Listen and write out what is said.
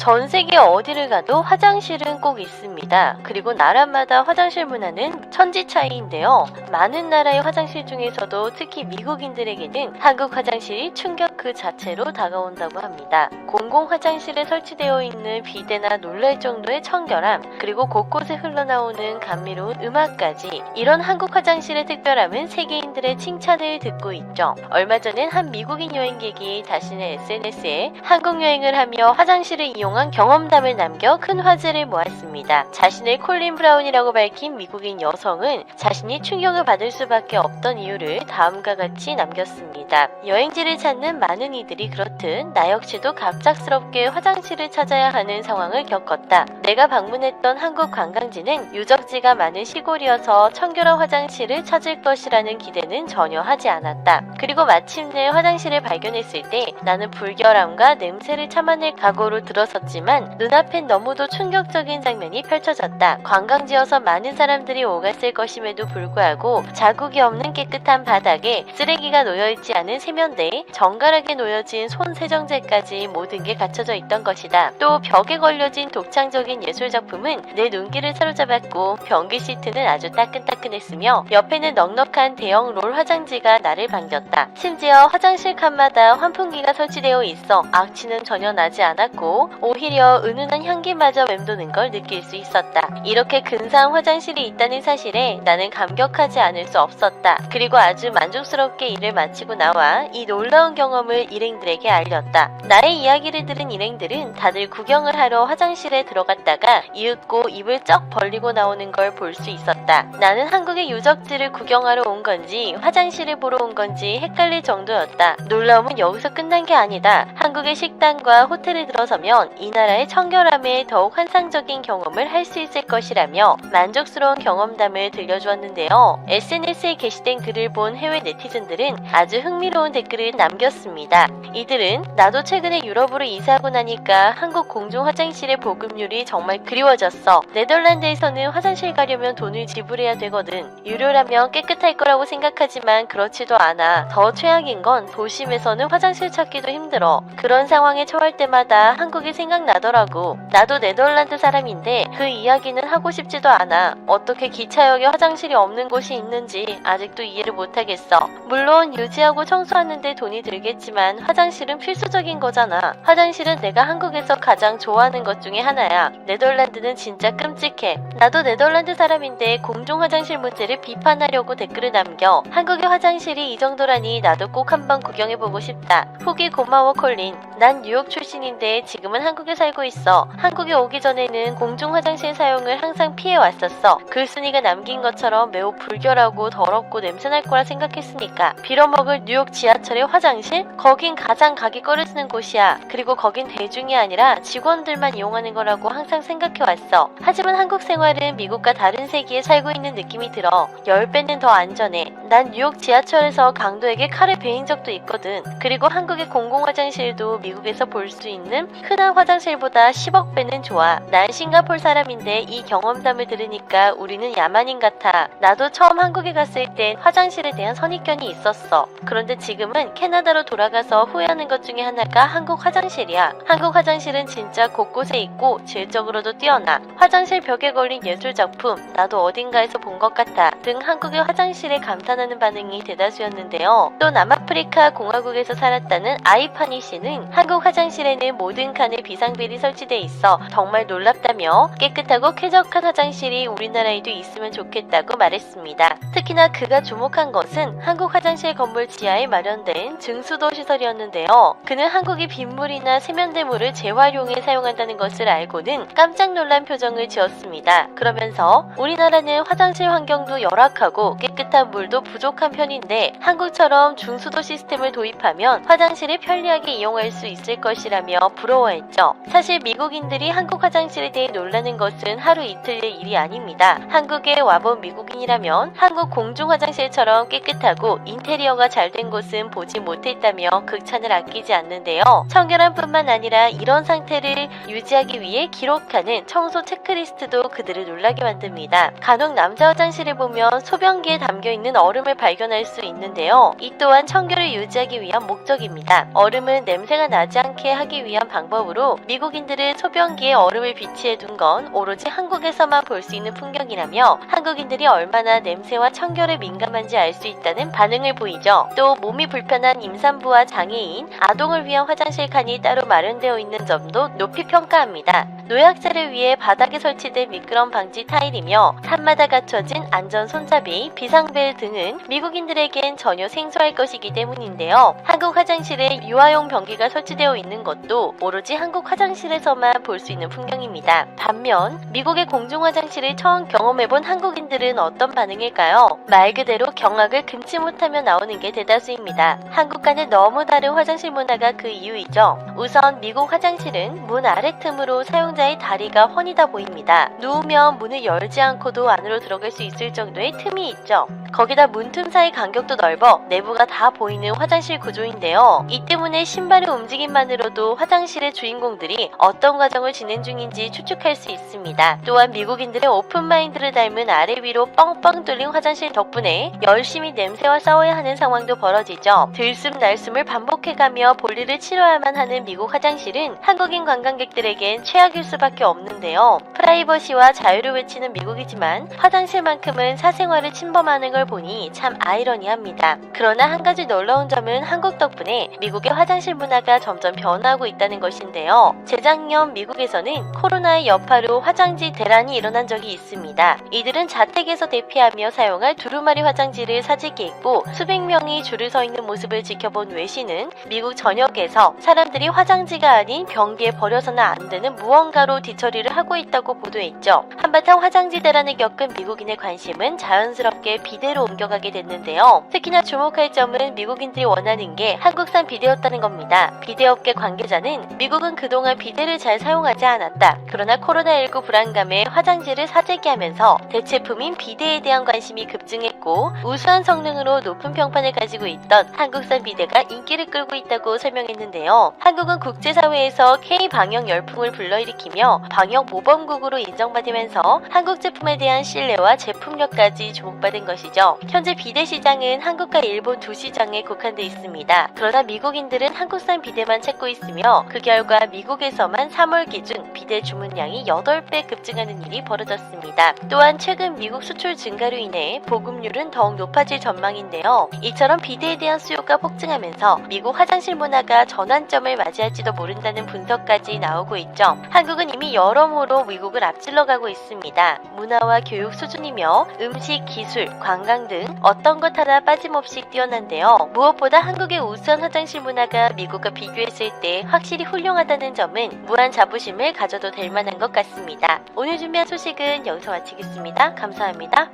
전 세계 어디를 가도 화장실은 꼭 있습니다. 그리고 나라마다 화장실 문화는 천지 차이인데요. 많은 나라의 화장실 중에서도 특히 미국인들에게는 한국 화장실이 충격 그 자체로 다가온다고 합니다. 공공 화장실에 설치되어 있는 비대나 놀랄 정도의 청결함, 그리고 곳곳에 흘러나오는 감미로운 음악까지, 이런 한국 화장실의 특별함은 세계인들의 칭찬을 듣고 있죠. 얼마 전엔 한 미국인 여행객이 자신의 SNS에 한국 여행을 하며 화장실을 이용한 경험담을 남겨 큰 화제를 모았습니다. 자신을 콜린 브라운이라고 밝힌 미국인 여성은 자신이 충격을 받을 수밖에 없던 이유를 다음과 같이 남겼습니다. 여행지를 찾는 많은 이들이 그렇듯 나 역시도 갑작스럽게 화장실을 찾아야 하는 상황을 겪었다. 내가 방문했던 한국 관광지는 유적지가 많은 시골이어서 청결한 화장실을 찾을 것이라는 기대는 전혀 하지 않았다. 그리고 마침내 화장실을 발견했을 때 나는 불결함과 냄새를 참아낼 각오로 들어섰지만 눈앞엔 너무도 충격적인 장면이 펼쳐졌다. 관광지여서 많은 사람들이 오갔을 것임에도 불구하고 자국이 없는 깨끗한 바닥에 쓰레기가 놓여있지 않은 세면대에 정갈하게 놓여진 손 세정제까지 모든 게 갖춰져 있던 것이다. 또 벽에 걸려진 독창적인 예술작품은 내 눈길을 사로잡았고 변기 시트는 아주 따끈따끈했으며 옆에는 넉넉한 대형 롤 화장지가 나를 반겼다. 심지어 화장실 칸마다 환풍기가 설치되어 있어 악취는 전혀 나지 않았고 오히려 은은한 향기마저 맴도는 걸 느낄 수 있었다. 이렇게 근사한 화장실이 있다는 사실에 나는 감격하지 않을 수 없었다. 그리고 아주 만족스럽게 일을 마치고 나와 이 놀라운 경험을 일행들에게 알렸다. 나의 이야기를 들은 일행들은 다들 구경을 하러 화장실에 들어갔다가 이윽고 입을 쩍 벌리고 나오는 걸 볼 수 있었다. 나는 한국의 유적지를 구경하러 온 건지 화장실을 보러 온 건지 헷갈릴 정도였다. 놀라움은 여기서 끝난 게 아니다. 한국의 식당과 호텔에 들어서면 이 나라의 청결함에 더욱 환상적인 경험을 할 수 있을 것이라며 만족스러운 경험담을 들려주었는데요. SNS에 게시된 글을 본 해외 네티즌들은 아주 흥미로운 댓글을 남겼습니다. 이들은 나도 최근에 유럽으로 이사하고 나니까 한국 공중 화장실의 보급률이 정말 그리워졌어. 네덜란드에서는 화장실 가려면 돈을 지불해야 되거든. 유료라면 깨끗할 거라고 생각하지만 그렇지도 않아. 더 최악인 건 도심에서는 화장실 찾기도 힘들어. 그런 상황에 처할 때마다 한국이 생각나더라고. 나도 네덜란드 사람인데 그 이야기는 하고 싶지도 않아. 어떻게 기차역에 화장실이 없는 곳이 있는지 아직도 이해를 못하겠어. 물론 유지하고 청소하는데 돈이 들겠지만 화장실은 필수적인 거잖아. 화장실은 내가 한국에서 가장 좋아하는 것 중에 하나야. 네덜란드는 진짜 끔찍해. 나도 네덜란드 사람인데 공중 화장실 문제를 비판하려고 댓글을 남겨 한국의 화장실이 이 정도라니 나도 꼭 한번 구경해보고 싶다. 후기 고마워 콜린. 난 뉴욕 출신인데 지금은 한국에 살고 있어. 한국에 오기 전에는 공중 화장실 사용을 항상 피해왔었어. 글쓴이가 남긴 것처럼 매우 불결하고 더럽고 냄새날 거라 생각했으니까. 빌어먹을 뉴욕 지하철의 화장실? 거긴 가장 가기 꺼려지는 곳이야. 그리고 거긴 대중이 아니라 직원들만 이용하는 거라고 항상 생각해왔어. 하지만 한국 생활은 미국과 다른 세계에 살고 있는 느낌이 들어. 10배는 더 안전해. 난 뉴욕 지하철에서 강도에게 칼을 베인 적도 있거든. 그리고 한국의 공공 화장실도 미국에서 볼 수 있는 흔한 화장실보다 10억 배는 좋아. 난 싱가포르 사람인데 이 경험담을 들으니까 우리는 야만인 같아. 나도 처음 한국에 갔을 땐 화장실에 대한 선입견이 있었어. 그런데 지금은 캐나다로 돌아가서 후회하는 것 중에 하나가 한국 화장실이야. 한국 화장실은 진짜 곳곳에 있고 질적으로도 뛰어나. 화장실 벽에 걸린 예술작품 나도 어딘가에서 본 것 같아 등 한국의 화장실에 감탄하는 반응이 대다수였는데요. 또 남아프리카 공화국에서 살았다는 아이파니 씨는 한국 화장실에는 모든 칸에 비상벨이 설치돼 있어 정말 놀랍다며 깨끗하고 쾌적한 화장실이 우리나라에도 있으면 좋겠다고 말했습니다. 특히나 그가 주목한 것은 한국 화장실 건물 지하에 마련된 증수도 시설이었는데요. 그는 한국이 빗물이나 세면대물을 재활용해 사용한다는 것을 알고는 깜짝 놀란 표정을 지었습니다. 그러면서 우리나라는 화장실 환경도 열악하고 깨끗한 물도 부족한 편인데 한국처럼 중수도 시스템을 도입하면 화장실을 편리하게 이용할 수 있을 것이라며 부러워했죠. 사실 미국인들이 한국 화장실에 대해 놀라는 것은 하루 이틀의 일이 아닙니다. 한국에 와본 미국인이라면 한국 공중 화장실처럼 깨끗하고 인테리어가 잘 된 곳은 보지 못했다며 극찬을 아끼지 않는데요. 청결함뿐만 아니라 이런 상태를 유지하기 위해 기록하는 청소 체크리스트도 그들을 놀라게 만듭니다. 간혹 남자 화장실을 보면 소변기에 담겨있는 얼음을 발견할 수 있는데요. 이 또한 청결을 유지하기 위한 목적입니다. 얼음은 냄새가 나지 않게 하기 위한 방법으로 경우 미국인들은 소변기에 얼음을 비치해 둔 건 오로지 한국에서만 볼 수 있는 풍경이라며 한국인들이 얼마나 냄새와 청결에 민감한지 알 수 있다는 반응을 보이죠. 또 몸이 불편한 임산부와 장애인, 아동을 위한 화장실 칸이 따로 마련되어 있는 점도 높이 평가합니다. 노약자를 위해 바닥에 설치된 미끄럼 방지 타일이며 칸마다 갖춰진 안전 손잡이, 비상벨 등은 미국인들에겐 전혀 생소할 것이기 때문인데요. 한국 화장실에 유아용 변기가 설치되어 있는 것도 오로지 한국 화장실에서만 볼 수 있는 풍경입니다. 반면 미국의 공중 화장실을 처음 경험해본 한국인들은 어떤 반응일까요? 말 그대로 경악을 금치 못하며 나오는 게 대다수입니다. 한국과는 너무 다른 화장실 문화가 그 이유이죠. 우선 미국 화장실은 문 아래 틈으로 사용자의 다리가 훤히다 보입니다. 누우면 문을 열지 않고도 안으로 들어갈 수 있을 정도의 틈이 있죠. 거기다 문틈 사이 간격도 넓어 내부가 다 보이는 화장실 구조인데요. 이 때문에 신발의 움직임만으로도 화장실의 주인공들이 어떤 과정을 진행 중인지 추측할 수 있습니다. 또한 미국인들의 오픈마인드를 닮은 아래 위로 뻥뻥 뚫린 화장실 덕분에 열심히 냄새와 싸워야 하는 상황도 벌어지죠. 들숨날숨을 반복해가며 볼일을 치러야만 하는 미국 화장실은 한국인 관광객들에겐 최악일 수밖에 없는데요. 프라이버시와 자유를 외치는 미국이지만 화장실만큼은 사생활을 침범하는 걸 보니 참 아이러니합니다. 그러나 한 가지 놀라운 점은 한국 덕분에 미국의 화장실 문화가 점점 변화하고 있다는 것인데요. 재작년 미국에서는 코로나의 여파로 화장지 대란이 일어난 적이 있습니다. 이들은 자택에서 대피하며 사용할 두루마리 화장지를 사재기에 있고 수백 명이 줄을 서 있는 모습을 지켜본 외신은 미국 전역에서 사람들이 화장지가 아닌 변기에 버려서는 안 되는 무언가로 뒤처리를 하고 있다고 보도했죠. 한바탕 화장지 대란을 겪은 미국인의 관심은 자연스럽게 비데로 옮겨가게 됐는데요. 특히나 주목할 점은 미국인들이 원하는 게 한국산 비데였다는 겁니다. 비데업계 관계자는 미국은 그동안 비데를 잘 사용하지 않았다. 그러나 코로나19 불안감에 화장지를 사재기하면서 대체품인 비데에 대한 관심이 급증했고 우수한 성능으로 높은 평판을 가지고 있던 한국산 비데가 인기를 끌고 있다고 설명했는데요. 한국은 국제사회에서 K-방역 열풍을 불러일으키며 방역 모범국으로 인정받으면서 한국 제품에 대한 신뢰와 제품력까지 주목받은 것이죠. 현재 비데 시장은 한국과 일본 두 시장에 국한돼 있습니다. 그러나 미국인들은 한국산 비데만 찾고 있으며 그 결과 미국에서만 3월 기준 비데 주문량이 8배 급증하는 일이 벌어졌습니다. 또한 최근 미국 수출 증가로 인해 보급률은 더욱 높아질 전망인데요. 이처럼 비데에 대한 수요가 폭증하면서 미국 화장실 문화가 전환점을 맞이할지도 모른다는 분석까지 나오고 있죠. 한국은 이미 여러모로 미국을 앞질러 가고 있습니다. 문화와 교육 수준이며 음식, 기술, 관광 등 어떤 것 하나 빠짐없이 뛰어난데요. 무엇보다 한국의 우수한 화장실 문화가 미국과 비교했을 때 확실히 훌륭하다는 점은 무한 자부심을 가져도 될 만한 것 같습니다. 오늘 준비한 소식은 여기서 마치겠습니다. 감사합니다.